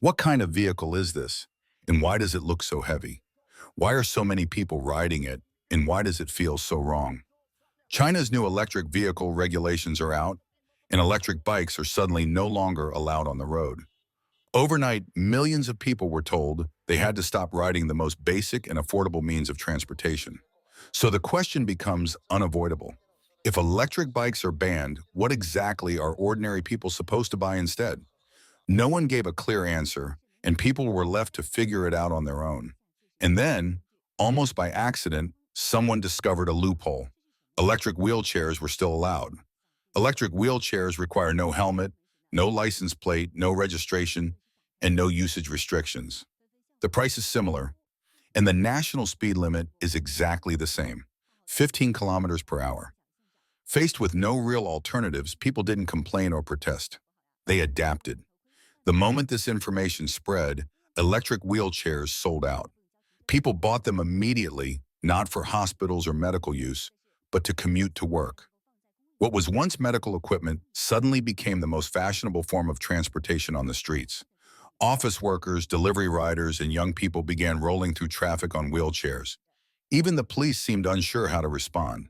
What kind of vehicle is this? And why does it look so heavy? Why are so many people riding it? And why does it feel so wrong? China's new electric vehicle regulations are out, and electric bikes are suddenly no longer allowed on the road. Overnight, millions of people were told they had to stop riding the most basic and affordable means of transportation. So the question becomes unavoidable. If electric bikes are banned, what exactly are ordinary people supposed to buy instead? No one gave a clear answer, and people were left to figure it out on their own. And then, almost by accident, someone discovered a loophole. Electric wheelchairs were still allowed. Electric wheelchairs require no helmet, no license plate, no registration, and no usage restrictions. The price is similar, and the national speed limit is exactly the same, 15 kilometers per hour. Faced with no real alternatives, people didn't complain or protest. They adapted. The moment this information spread, electric wheelchairs sold out. People bought them immediately, not for hospitals or medical use, but to commute to work. What was once medical equipment suddenly became the most fashionable form of transportation on the streets. Office workers, delivery riders, and young people began rolling through traffic on wheelchairs. Even the police seemed unsure how to respond.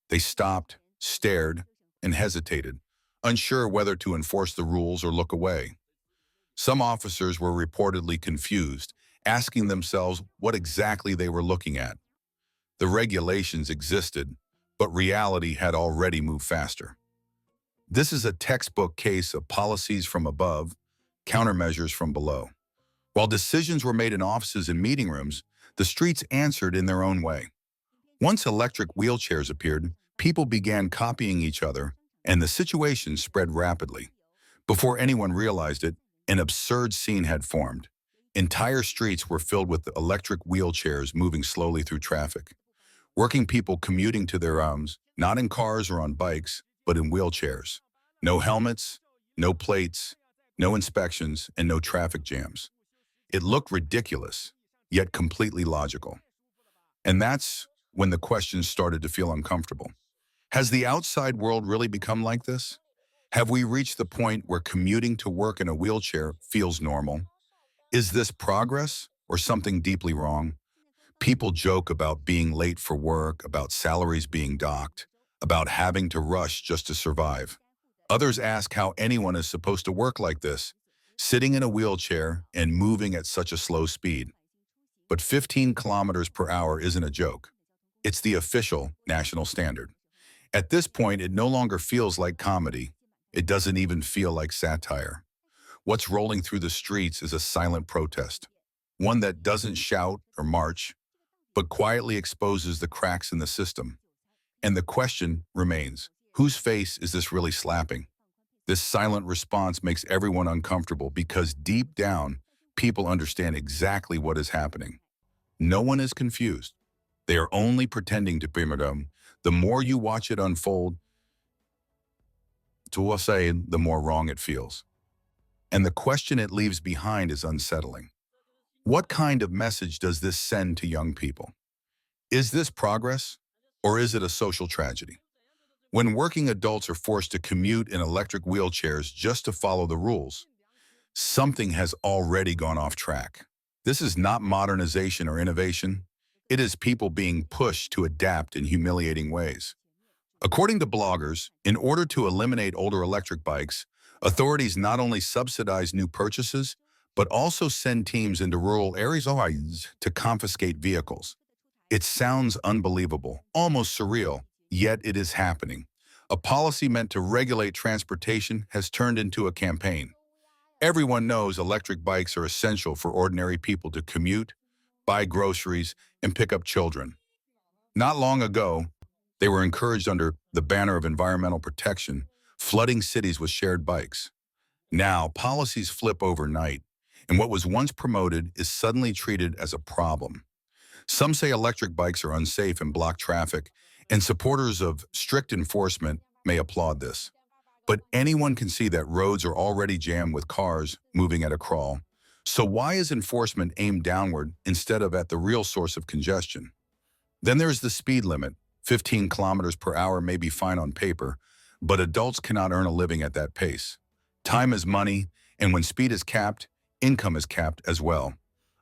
They stopped, stared, and hesitated, unsure whether to enforce the rules or look away. Some officers were reportedly confused, asking themselves what exactly they were looking at. The regulations existed, but reality had already moved faster. This is a textbook case of policies from above, countermeasures from below. While decisions were made in offices and meeting rooms, the streets answered in their own way. Once electric wheelchairs appeared, people began copying each other, and the situation spread rapidly. Before anyone realized it, an absurd scene had formed. Entire streets were filled with electric wheelchairs moving slowly through traffic. Working people commuting to their homes, not in cars or on bikes, but in wheelchairs. No helmets, no plates, no inspections, and no traffic jams. It looked ridiculous, yet completely logical. And that's when the questions started to feel uncomfortable. Has the outside world really become like this? Have we reached the point where commuting to work in a wheelchair feels normal? Is this progress or something deeply wrong? People joke about being late for work, about salaries being docked, about having to rush just to survive. Others ask how anyone is supposed to work like this, sitting in a wheelchair and moving at such a slow speed. But 15 kilometers per hour isn't a joke. It's the official national standard. At this point, it no longer feels like comedy. It doesn't even feel like satire. What's rolling through the streets is a silent protest, one that doesn't shout or march, but quietly exposes the cracks in the system. And the question remains, whose face is this really slapping? This silent response makes everyone uncomfortable because deep down, people understand exactly what is happening. No one is confused. They are only pretending to be dumb. The more you watch it unfold, to say, the more wrong it feels. And the question it leaves behind is unsettling. What kind of message does this send to young people? Is this progress, or is it a social tragedy? When working adults are forced to commute in electric wheelchairs just to follow the rules, something has already gone off track. This is not modernization or innovation. It is people being pushed to adapt in humiliating ways. According to bloggers, in order to eliminate older electric bikes, authorities not only subsidize new purchases, but also send teams into rural areas to confiscate vehicles. It sounds unbelievable, almost surreal, yet it is happening. A policy meant to regulate transportation has turned into a campaign. Everyone knows electric bikes are essential for ordinary people to commute, buy groceries, and pick up children. Not long ago, they were encouraged under the banner of environmental protection, flooding cities with shared bikes. Now, policies flip overnight, and what was once promoted is suddenly treated as a problem. Some say electric bikes are unsafe and block traffic, and supporters of strict enforcement may applaud this. But anyone can see that roads are already jammed with cars moving at a crawl. So why is enforcement aimed downward instead of at the real source of congestion? Then there's the speed limit. 15 kilometers per hour may be fine on paper, but adults cannot earn a living at that pace. Time is money, and when speed is capped, income is capped as well.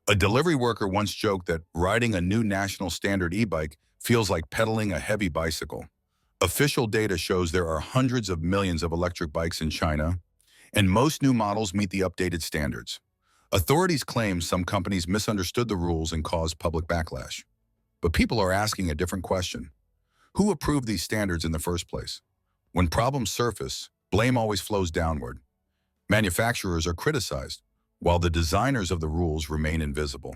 A delivery worker once joked that riding a new national standard e-bike feels like pedaling a heavy bicycle. Official data shows there are hundreds of millions of electric bikes in China, and most new models meet the updated standards. Authorities claim some companies misunderstood the rules and caused public backlash. But people are asking a different question. Who approved these standards in the first place? When problems surface, blame always flows downward. Manufacturers are criticized, while the designers of the rules remain invisible.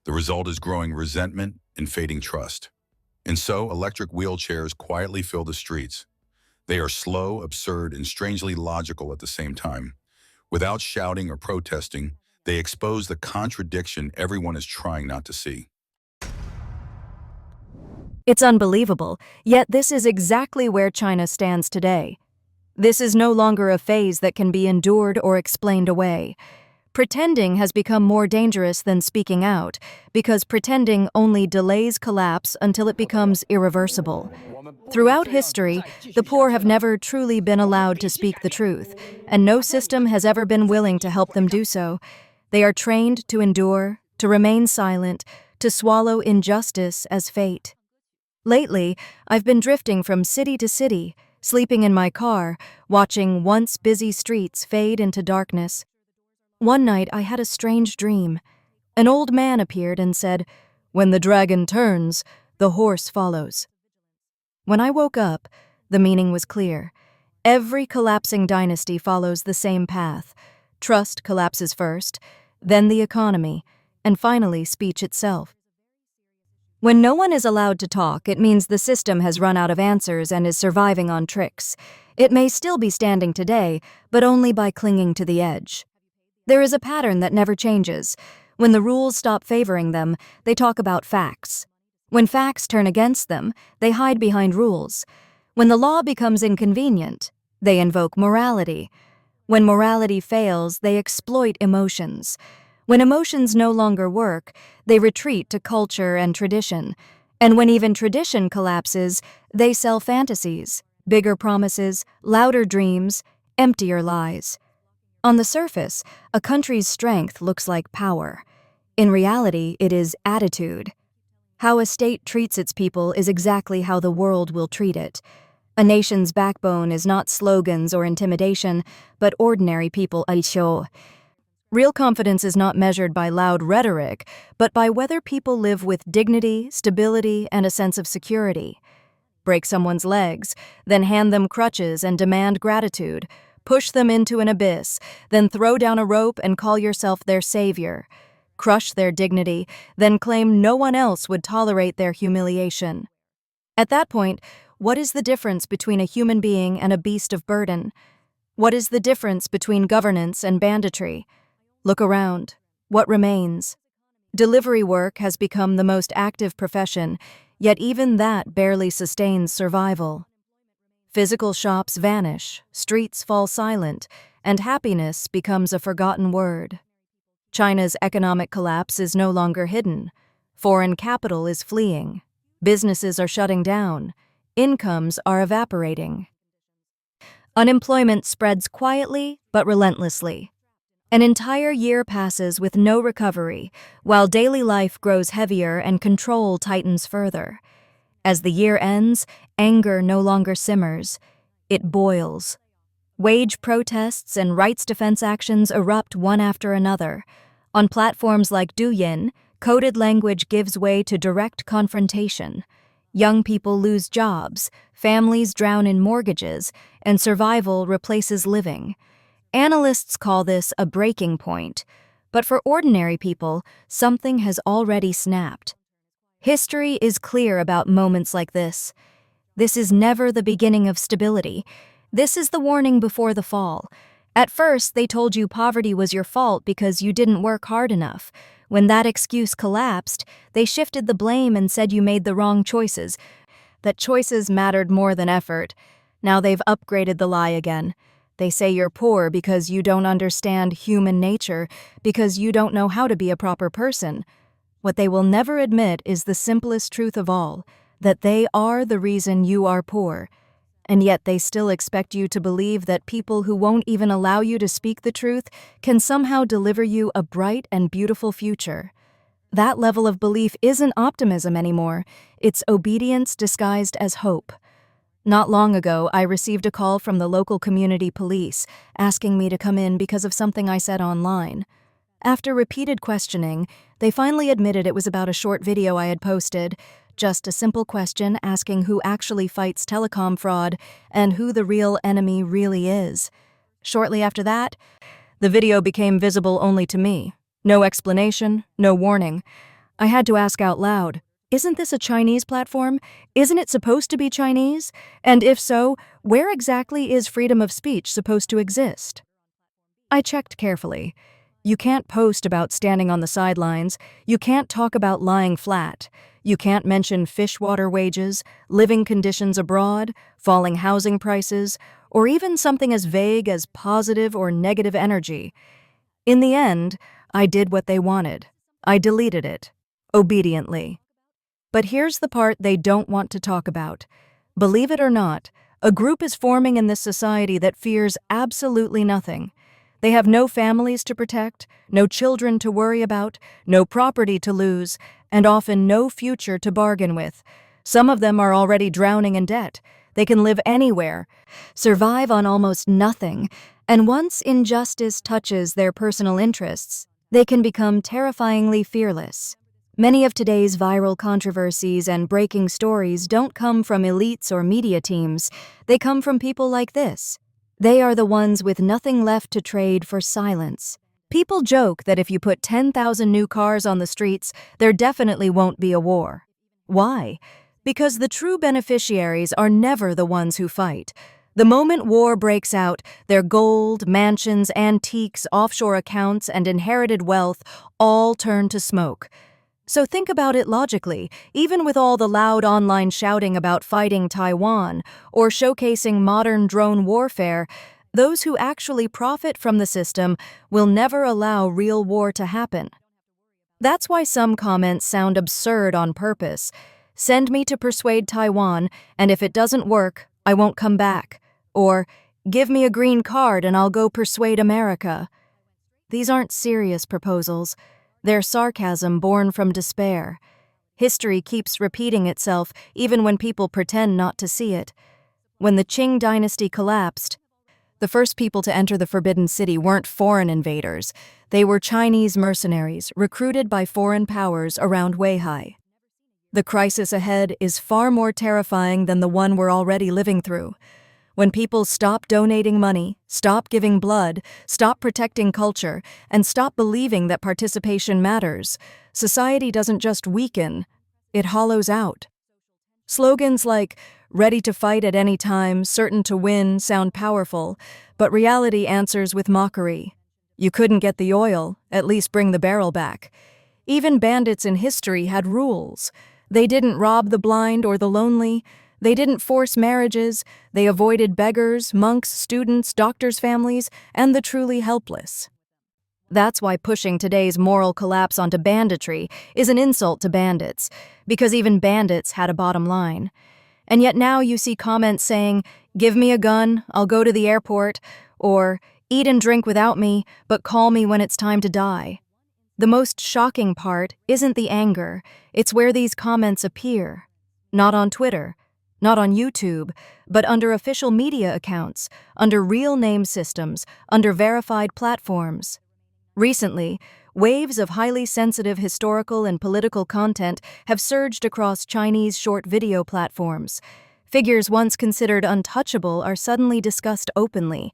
The result is growing resentment and fading trust. And so, electric wheelchairs quietly fill the streets. They are slow, absurd, and strangely logical at the same time. Without shouting or protesting, they expose the contradiction everyone is trying not to see. It's unbelievable, yet this is exactly where China stands today. This is no longer a phase that can be endured or explained away. Pretending has become more dangerous than speaking out, because pretending only delays collapse until it becomes irreversible. Throughout history, the poor have never truly been allowed to speak the truth, and no system has ever been willing to help them do so. They are trained to endure, to remain silent, to swallow injustice as fate. Lately, I've been drifting from city to city, sleeping in my car, watching once busy streets fade into darkness. One night I had a strange dream. An old man appeared and said, "When the dragon turns, the horse follows." When I woke up, the meaning was clear. Every collapsing dynasty follows the same path. Trust collapses first, then the economy, and finally speech itself. When no one is allowed to talk, it means the system has run out of answers and is surviving on tricks. It may still be standing today, but only by clinging to the edge. There is a pattern that never changes. When the rules stop favoring them, they talk about facts. When facts turn against them, they hide behind rules. When the law becomes inconvenient, they invoke morality. When morality fails, they exploit emotions. When emotions no longer work, they retreat to culture and tradition. And when even tradition collapses, they sell fantasies, bigger promises, louder dreams, emptier lies. On the surface, a country's strength looks like power. In reality, it is attitude. How a state treats its people is exactly how the world will treat it. A nation's backbone is not slogans or intimidation, but ordinary people. Real confidence is not measured by loud rhetoric, but by whether people live with dignity, stability, and a sense of security. Break someone's legs, then hand them crutches and demand gratitude. Push them into an abyss, then throw down a rope and call yourself their savior. Crush their dignity, then claim no one else would tolerate their humiliation. At that point, what is the difference between a human being and a beast of burden? What is the difference between governance and banditry? Look around. What remains? Delivery work has become the most active profession, yet even that barely sustains survival. Physical shops vanish, streets fall silent, and happiness becomes a forgotten word. China's economic collapse is no longer hidden. Foreign capital is fleeing. Businesses are shutting down. Incomes are evaporating. Unemployment spreads quietly but relentlessly. An entire year passes with no recovery, while daily life grows heavier and control tightens further. As the year ends, anger no longer simmers. It boils. Wage protests and rights defense actions erupt one after another. On platforms like Douyin, coded language gives way to direct confrontation. Young people lose jobs, families drown in mortgages, and survival replaces living. Analysts call this a breaking point, but for ordinary people, something has already snapped. History is clear about moments like this. This is never the beginning of stability. This is the warning before the fall. At first, they told you poverty was your fault because you didn't work hard enough. When that excuse collapsed, they shifted the blame and said you made the wrong choices, that choices mattered more than effort. Now they've upgraded the lie again. They say you're poor because you don't understand human nature, because you don't know how to be a proper person. What they will never admit is the simplest truth of all, that they are the reason you are poor. And yet they still expect you to believe that people who won't even allow you to speak the truth can somehow deliver you a bright and beautiful future. That level of belief isn't optimism anymore. It's obedience disguised as hope. Not long ago, I received a call from the local community police asking me to come in because of something I said online. After repeated questioning, they finally admitted it was about a short video I had posted, just a simple question asking who actually fights telecom fraud and who the real enemy really is. Shortly after that, the video became visible only to me. No explanation, no warning. I had to ask out loud, isn't this a Chinese platform? Isn't it supposed to be Chinese? And if so, where exactly is freedom of speech supposed to exist? I checked carefully. You can't post about standing on the sidelines. You can't talk about lying flat. You can't mention fish water wages, living conditions abroad, falling housing prices, or even something as vague as positive or negative energy. In the end, I did what they wanted. I deleted it, obediently. But here's the part they don't want to talk about. Believe it or not, a group is forming in this society that fears absolutely nothing. They have no families to protect, no children to worry about, no property to lose, and often no future to bargain with. Some of them are already drowning in debt. They can live anywhere, survive on almost nothing, and once injustice touches their personal interests, they can become terrifyingly fearless. Many of today's viral controversies and breaking stories don't come from elites or media teams. They come from people like this. They are the ones with nothing left to trade for silence. People joke that if you put 10,000 new cars on the streets, there definitely won't be a war. Why? Because the true beneficiaries are never the ones who fight. The moment war breaks out, their gold, mansions, antiques, offshore accounts, and inherited wealth all turn to smoke. So think about it logically. Even with all the loud online shouting about fighting Taiwan or showcasing modern drone warfare, those who actually profit from the system will never allow real war to happen. That's why some comments sound absurd on purpose. Send me to persuade Taiwan, and if it doesn't work, I won't come back. Or, give me a green card and I'll go persuade America. These aren't serious proposals. They're sarcasm born from despair. History keeps repeating itself even when people pretend not to see it. When the Qing dynasty collapsed, the first people to enter the Forbidden City weren't foreign invaders. They were Chinese mercenaries recruited by foreign powers around Weihai. The crisis ahead is far more terrifying than the one we're already living through. When people stop donating money, stop giving blood, stop protecting culture, and stop believing that participation matters, society doesn't just weaken, it hollows out. Slogans like, ready to fight at any time, certain to win, sound powerful, but reality answers with mockery. You couldn't get the oil, at least bring the barrel back. Even bandits in history had rules. They didn't rob the blind or the lonely. They didn't force marriages. They avoided beggars, monks, students, doctors' families, and the truly helpless. That's why pushing today's moral collapse onto banditry is an insult to bandits, because even bandits had a bottom line. And yet now you see comments saying, give me a gun, I'll go to the airport, or eat and drink without me, but call me when it's time to die. The most shocking part isn't the anger, it's where these comments appear. Not on Twitter, not on YouTube, but under official media accounts, under real name systems, under verified platforms. Recently, waves of highly sensitive historical and political content have surged across Chinese short video platforms. Figures once considered untouchable are suddenly discussed openly.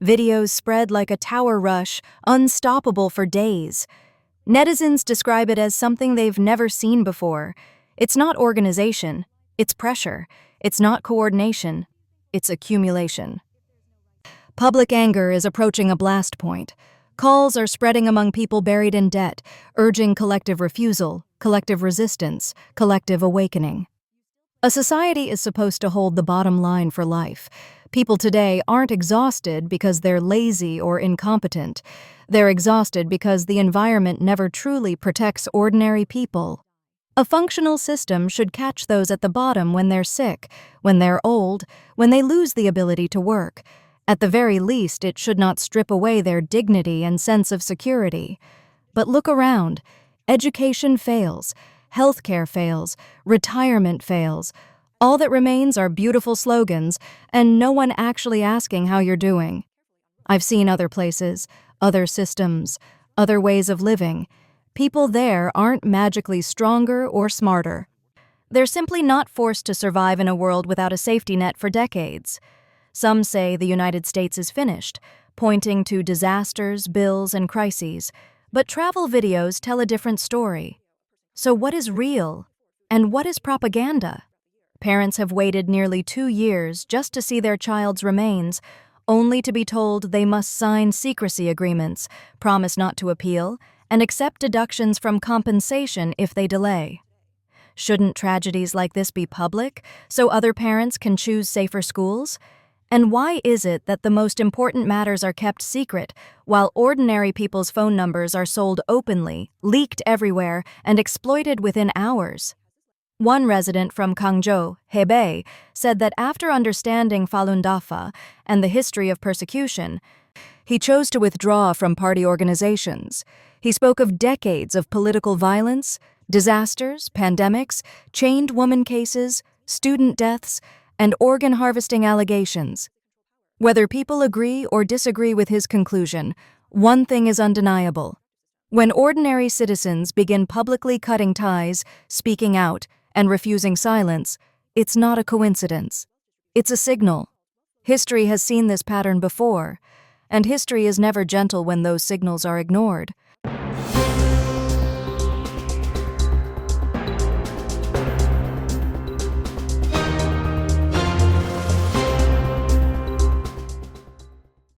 Videos spread like a tower rush, unstoppable for days. Netizens describe it as something they've never seen before. It's not organization, it's pressure. It's not coordination, it's accumulation. Public anger is approaching a blast point. Calls are spreading among people buried in debt, urging collective refusal, collective resistance, collective awakening. A society is supposed to hold the bottom line for life. People today aren't exhausted because they're lazy or incompetent. They're exhausted because the environment never truly protects ordinary people. A functional system should catch those at the bottom when they're sick, when they're old, when they lose the ability to work. At the very least, it should not strip away their dignity and sense of security. But look around. Education fails, healthcare fails, retirement fails. All that remains are beautiful slogans and no one actually asking how you're doing. I've seen other places, other systems, other ways of living. People there aren't magically stronger or smarter. They're simply not forced to survive in a world without a safety net for decades. Some say the United States is finished, pointing to disasters, bills, and crises. But travel videos tell a different story. So what is real? And what is propaganda? Parents have waited nearly 2 years just to see their child's remains, only to be told they must sign secrecy agreements, promise not to appeal, and accept deductions from compensation if they delay. Shouldn't tragedies like this be public, so other parents can choose safer schools? And why is it that the most important matters are kept secret, while ordinary people's phone numbers are sold openly, leaked everywhere, and exploited within hours? One resident from Guangzhou, Hebei, said that after understanding Falun Dafa and the history of persecution, he chose to withdraw from party organizations. He spoke of decades of political violence, disasters, pandemics, chained woman cases, student deaths, and organ harvesting allegations. Whether people agree or disagree with his conclusion, one thing is undeniable. When ordinary citizens begin publicly cutting ties, speaking out, and refusing silence, it's not a coincidence. It's a signal. History has seen this pattern before, and history is never gentle when those signals are ignored.